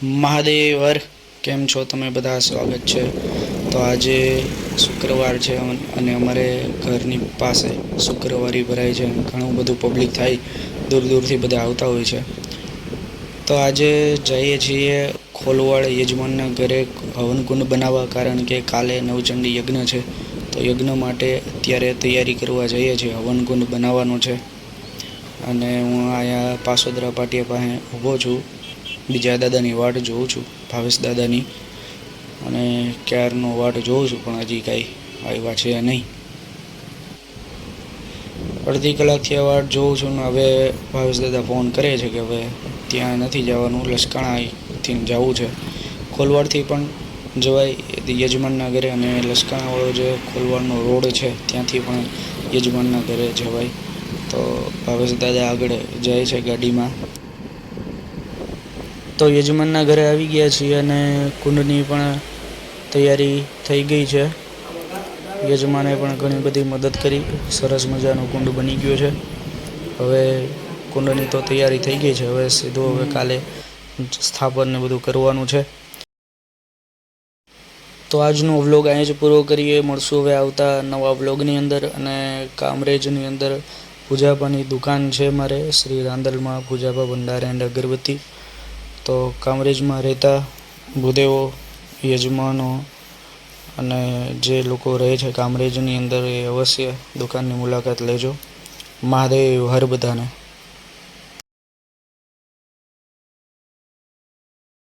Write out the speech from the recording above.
મહાદેવર કેમ છો તમે બધા? સ્વાગત છે. તો આજે શુક્રવાર છે અને અમારે ઘરની પાસે શુક્રવારી ભરાય છે. ઘણું બધું પબ્લિક થાય, દૂર દૂરથી બધા આવતા હોય છે. તો આજે જઈએ છીએ ખોલવાડ યજમાનના ઘરે હવનકુંડ બનાવવા, કારણ કે કાલે નવચંડી યજ્ઞ છે. તો યજ્ઞ માટે અત્યારે તૈયારી કરવા જઈએ છીએ. હવનકુંડ બનાવવાનો છે અને હું અહીંયા પાસોદરા પાટિયા પાસે ઊભો છું. બીજા દાદાની વાટ જોઉં છું, ભાવેશ દાદાની, અને ક્યારનો વાટ જોઉં છું પણ હજી કાંઈ આવ્યા છે નહીં. અડધી કલાકથી આ વાટ જોઉં છું ને હવે ભાવેશ દાદા ફોન કરે છે કે હવે ત્યાં નથી જવાનું, લસકાણાથી જવું છે. ખોલવાડથી પણ જવાય યજમાનના ઘરે, અને લસકાણાવાળો જે ખોલવાડનો રોડ છે ત્યાંથી પણ યજમાનના ઘરે જવાય. તો ભાવેશ દાદા આગળ જાય છે ગાડીમાં. તો યજમાનના ઘરે આવી ગયા છીએ અને કુંડની પણ તૈયારી થઈ ગઈ છે. યજમાને પણ ઘણી બધી મદદ કરી, સરસ મજાનો કુંડ બની ગયો છે. હવે કુંડની તો તૈયારી થઈ ગઈ છે. હવે સીધું હવે કાલે સ્થાપન ને બધું કરવાનું છે. તો આજનો વ્લોગ અહીં જ પૂરો કરીએ. મળશું હવે આવતા નવા વ્લોગની અંદર. અને કામરેજની અંદર પૂજાપાની દુકાન છે મારે, શ્રી રાંદલમાં પૂજાપા ભંડાર એન્ડ અગરબત્તી. તો કામરેજમાં રહેતા ભૂદેવો, યજમાનો અને જે લોકો રહે છે કામરેજની અંદર એ અવશ્ય દુકાનની મુલાકાત લેજો. મહાદેવ હર બધાને.